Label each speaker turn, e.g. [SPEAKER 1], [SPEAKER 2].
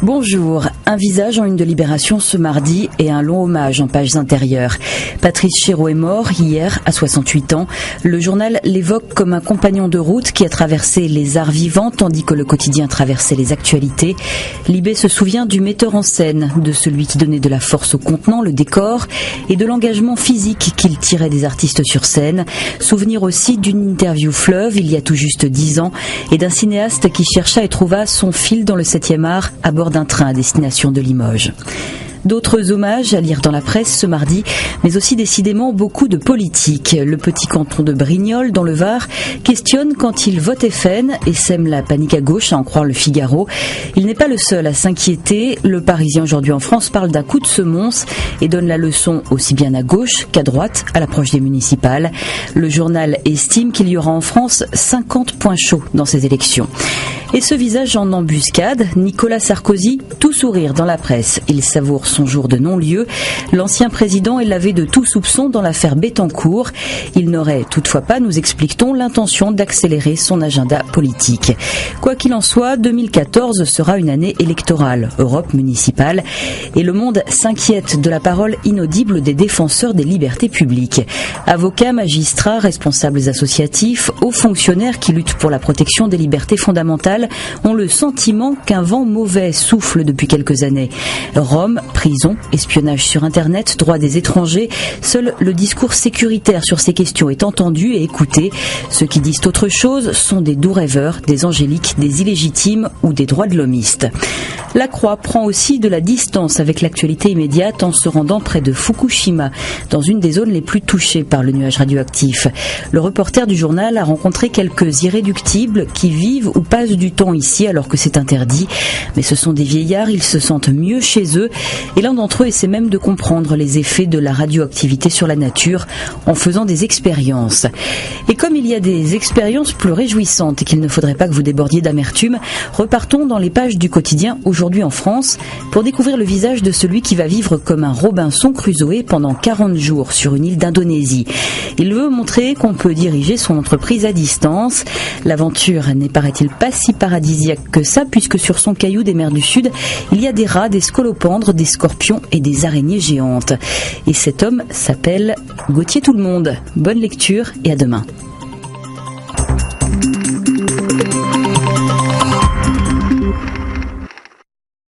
[SPEAKER 1] Bonjour, un visage en une de Libération ce mardi et un long hommage en pages intérieures. Patrice Chéreau est mort hier à 68 ans. Le journal l'évoque comme un compagnon de route qui a traversé les arts vivants tandis que le quotidien traversait les actualités. Libé se souvient du metteur en scène, de celui qui donnait de la force au contenant, le décor, et de l'engagement physique qu'il tirait des artistes sur scène. Souvenir aussi d'une interview fleuve il y a tout juste 10 ans et d'un cinéaste qui chercha et trouva son fil dans le 7e art à bord d'un train à destination de Limoges. D'autres hommages à lire dans la presse ce mardi, mais aussi décidément beaucoup de politique. Le petit canton de Brignoles, dans le Var, questionne quand il vote FN et sème la panique à gauche, à en croire le Figaro. Il n'est pas le seul à s'inquiéter. Le Parisien aujourd'hui en France parle d'un coup de semonce et donne la leçon aussi bien à gauche qu'à droite à l'approche des municipales. Le journal estime qu'il y aura en France 50 points chauds dans ces élections. Et ce visage en embuscade, Nicolas Sarkozy, tout sourire dans la presse. Il savoure son jour de non-lieu. L'ancien président est lavé de tout soupçon dans l'affaire Bettencourt. Il n'aurait toutefois pas, nous explique-t-on, l'intention d'accélérer son agenda politique. Quoi qu'il en soit, 2014 sera une année électorale, Europe municipale, et le monde s'inquiète de la parole inaudible des défenseurs des libertés publiques. Avocats, magistrats, responsables associatifs, hauts fonctionnaires qui luttent pour la protection des libertés fondamentales ont le sentiment qu'un vent mauvais souffle depuis quelques années. Rome, prison, espionnage sur Internet, droit des étrangers, seul le discours sécuritaire sur ces questions est entendu et écouté. Ceux qui disent autre chose sont des doux rêveurs, des angéliques, des illégitimes ou des droits de l'homiste. La Croix prend aussi de la distance avec l'actualité immédiate en se rendant près de Fukushima, dans une des zones les plus touchées par le nuage radioactif. Le reporter du journal a rencontré quelques irréductibles qui vivent ou passent du temps ici alors que c'est interdit. Mais ce sont des vieillards, ils se sentent mieux chez eux et l'un d'entre eux essaie même de comprendre les effets de la radioactivité sur la nature en faisant des expériences. Et comme il y a des expériences plus réjouissantes et qu'il ne faudrait pas que vous débordiez d'amertume, repartons dans les pages du quotidien Aujourd'hui en France pour découvrir le visage de celui qui va vivre comme un Robinson Crusoe pendant 40 jours sur une île d'Indonésie. Il veut montrer qu'on peut diriger son entreprise à distance. L'aventure n'est, paraît-il, pas si paradisiaque que ça, puisque sur son caillou des mers du Sud, il y a des rats, des scolopendres, des scorpions et des araignées géantes. Et cet homme s'appelle Gauthier Tout-le-Monde. Bonne lecture et à demain.